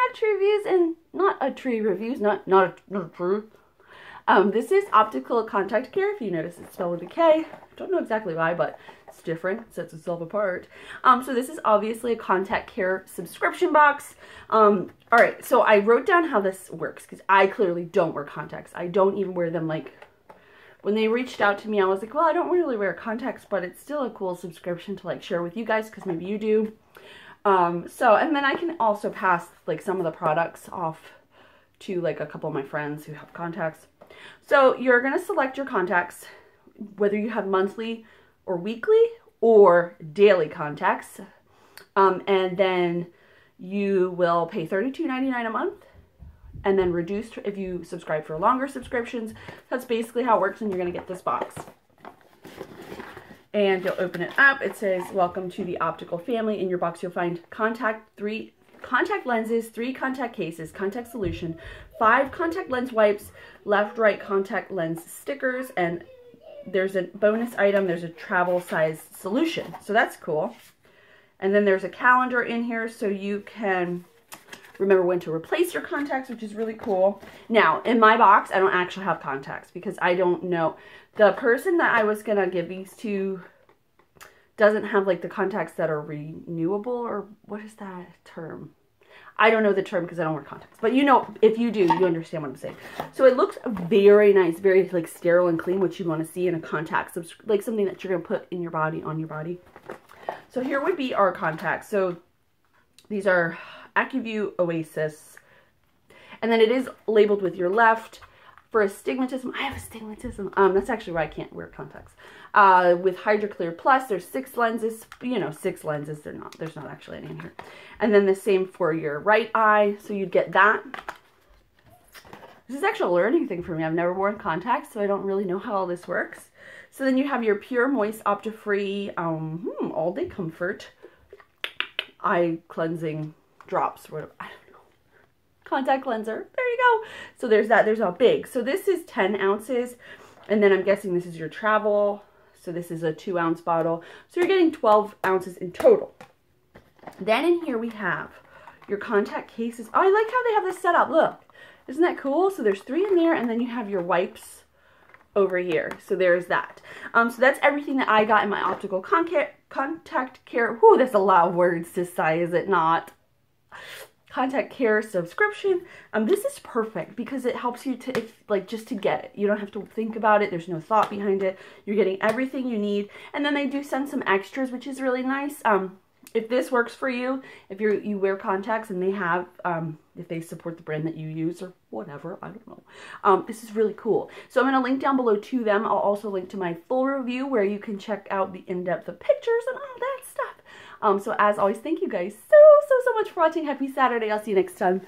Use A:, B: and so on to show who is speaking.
A: at tree reviews and not a tree reviews, not a true. This is Optikal Contact Care. If you notice, it's spelled with a K. Don't know exactly why, but it's different. It sets itself apart. So this is obviously a contact care subscription box. All right, so I wrote down how this works because I clearly don't wear contacts. I don't even wear them. Like, when they reached out to me, I was like, well, I don't really wear contacts, but it's still a cool subscription to like share with you guys because maybe you do. And then I can also pass like some of the products off to like a couple of my friends who have contacts. So you're going to select your contacts, whether you have monthly or weekly or daily contacts. And then you will pay $32.99 a month and then reduced if you subscribe for longer subscriptions. That's basically how it works, and you're going to get this box. And you'll open it up. It says, welcome to the optical family. In your box, you'll find contact lenses, 3 contact cases, contact solution, 5 contact lens wipes, left-right contact lens stickers, and there's a bonus item. There's a travel size solution. So that's cool. And then there's a calendar in here so you can remember when to replace your contacts, which is really cool. Now, in my box, I don't actually have contacts because I don't know. The person that I was going to give these to doesn't have like the contacts that are renewable, or what is that term? I don't know the term because I don't wear contacts. But you know, if you do, you understand what I'm saying. So it looks very nice, very like sterile and clean, which you want to see in a contact, like something that you're going to put in your body, on your body. So here would be our contacts. So these are AccuView Oasis. And then it is labeled with your left. For astigmatism, I have astigmatism. That's actually why I can't wear contacts. With HydraClear Plus, there's 6 lenses. You know, 6 lenses. There's not actually any in here. And then the same for your right eye. So you'd get that. This is actually a learning thing for me. I've never worn contacts, so I don't really know how all this works. So then you have your Pure Moist Opti-Free All Day Comfort eye cleansing drops. Whatever. I don't know. Contact cleanser. There you go. So there's that. There's a big. So this is 10 ounces. And then I'm guessing this is your travel. So this is a 2-ounce bottle. So you're getting 12 ounces in total. Then in here we have your contact cases. Oh, I like how they have this set up. Look. Isn't that cool? So there's 3 in there. And then you have your wipes over here. So there's that. So that's everything that I got in my Optikal Contact Care. Whew, that's a lot of words to say, is it not? Contact Care subscription. This is perfect because it helps you to, just to get it. You don't have to think about it. There's no thought behind it. You're getting everything you need. And then they do send some extras, which is really nice. If this works for you, if you wear contacts and they have, if they support the brand that you use or whatever, I don't know. This is really cool. So I'm going to link down below to them. I'll also link to my full review where you can check out the in-depth of pictures and all that stuff. So as always, thank you guys so much for watching. Happy Saturday. I'll see you next time.